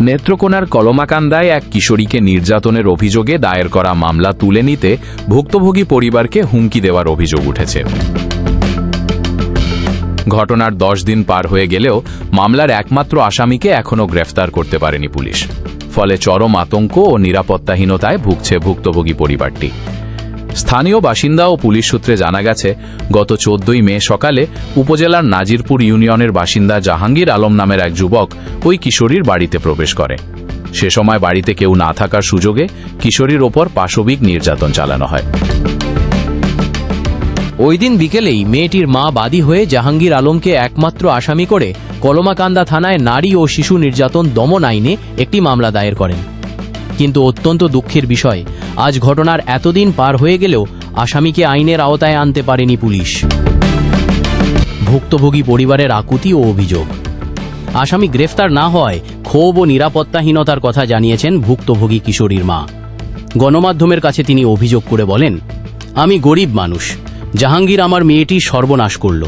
নেত্রকোনার কলমাকান্দায় এক কিশোরীকে নির্যাতনের অভিযোগে দায়ের করা মামলা তুলে নিতে ভুক্তভোগী পরিবারকে হুমকি দেওয়ার অভিযোগ উঠেছে। ঘটনার 10 দিন পার হয়ে গেলেও মামলার একমাত্র আসামিকে এখনও গ্রেফতার করতে পারেনি পুলিশ। ফলে চরম আতঙ্ক ও নিরাপত্তাহীনতায় ভুগছে ভুক্তভোগী পরিবারটি। স্থানীয় বাসিন্দা ও পুলিশ সূত্রে জানা গেছে, গত 14 মে সকালে উপজেলার নাজিরপুর ইউনিয়নের বাসিন্দা জাহাঙ্গীর আলম নামের এক যুবক ওই কিশোরীর বাড়িতে প্রবেশ করে। সে সময় বাড়িতে কেউ না থাকার সুযোগে কিশোরীর ওপর পাশবিক নির্যাতন চালানো হয়। ওই দিন বিকেলেই মেয়েটির মা বাদী হয়ে জাহাঙ্গীর আলমকে একমাত্র আসামি করে কলমাকান্দা থানায় নারী ও শিশু নির্যাতন দমন আইনে একটি মামলা দায়ের করেন। কিন্তু অত্যন্ত দুঃখের বিষয়, আজ ঘটনার এতদিন পার হয়ে গেলেও আসামিকে আইনের আওতায় আনতে পারেনি পুলিশ। ভুক্তভোগী পরিবারের আকুতি ও অভিযোগ, আসামি গ্রেফতার না হওয়ায় ক্ষোভ ও নিরাপত্তাহীনতার কথা জানিয়েছেন ভুক্তভোগী কিশোরীর মা। গণমাধ্যমের কাছে তিনি অভিযোগ করে বলেন, আমি গরিব মানুষ, জাহাঙ্গীর আমার মেয়েটির সর্বনাশ করল।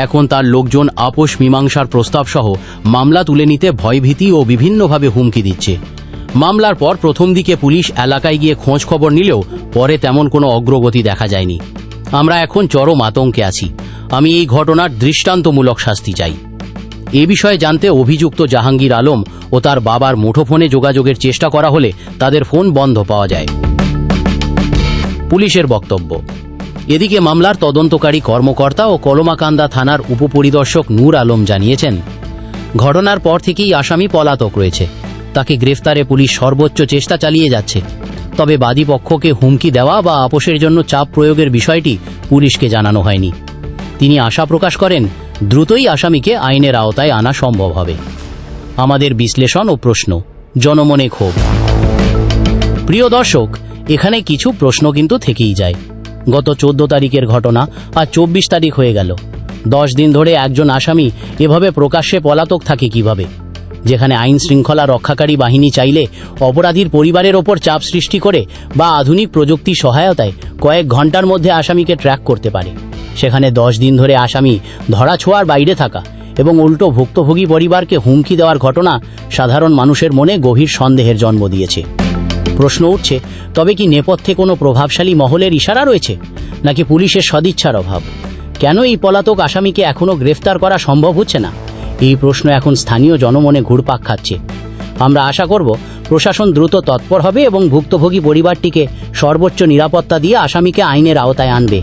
এখন তার লোকজন আপোষ মীমাংসার প্রস্তাবসহ মামলা তুলে নিতে ভয়ভীতি ও বিভিন্নভাবে হুমকি দিচ্ছে। মামলার পর প্রথম দিকে পুলিশ এলাকায় গিয়ে খোঁজ খবর নিলেও পরে তেমন কোনো অগ্রগতি দেখা যায়নি। আমরা এখন চরম আতঙ্কে আছি। আমি এই ঘটনার দৃষ্টান্তমূলক শাস্তি চাই। এ বিষয়ে জানতে অভিযুক্ত জাহাঙ্গীর আলম ও তার বাবার মুঠোফোনে যোগাযোগের চেষ্টা করা হলে তাদের ফোন বন্ধ পাওয়া যায়। পুলিশের বক্তব্য, এদিকে মামলার তদন্তকারী কর্মকর্তা ও কলমাকান্দা থানার উপপরিদর্শক নূর আলম জানিয়েছেন, ঘটনার পর থেকেই আসামি পলাতক রয়েছে। তাকে গ্রেফতারে পুলিশ সর্বোচ্চ চেষ্টা চালিয়ে যাচ্ছে। তবে বাদী পক্ষকে হুমকি দেওয়া বা আপোষের জন্য চাপ প্রয়োগের বিষয়টি পুলিশকে জানানো হয়নি। তিনি আশা প্রকাশ করেন, দ্রুতই আসামিকে আইনের আওতায় আনা সম্ভব হবে। আমাদের বিশ্লেষণ ও প্রশ্ন, জনমনে ক্ষোভ। প্রিয় দর্শক, এখানে কিছু প্রশ্ন কিন্তু থেকেই যায়। গত 14 তারিখের ঘটনা, আর 24 তারিখ হয়ে গেল। 10 দিন ধরে একজন আসামি এভাবে প্রকাশ্যে পলাতক থাকে কিভাবে? যেখানে আইন শৃঙ্খলা রক্ষাকারী বাহিনী চাইলে অপরাধীর পরিবারের ওপর চাপ সৃষ্টি করে বা আধুনিক প্রযুক্তি সহায়তায় কয়েক ঘন্টার মধ্যে আসামিকে ট্র্যাক করতে পারে, সেখানে 10 দিন ধরে আসামি ধরাছোঁয়ার বাইরে থাকা এবং উল্টো ভুক্তভোগী পরিবারকে হুমকি দেওয়ার ঘটনা সাধারণ মানুষের মনে গভীর সন্দেহের জন্ম দিয়েছে। প্রশ্ন উঠছে, তবে কি নেপথ্যে কোনো প্রভাবশালী মহলের ইশারা রয়েছে, নাকি পুলিশের সদিচ্ছার অভাব? কেন এই পলাতক আসামিকে এখনও গ্রেফতার করা সম্ভব হচ্ছে না? এই প্রশ্ন এখন স্থানীয় জনমনে ঘুরপাক খাচ্ছে। আমরা আশা করব প্রশাসন দ্রুত তৎপর হবে এবং ভুক্তভোগী পরিবারটিকে সর্বোচ্চ নিরাপত্তা দিয়ে আসামিকে আইনের আওতায় আনবে।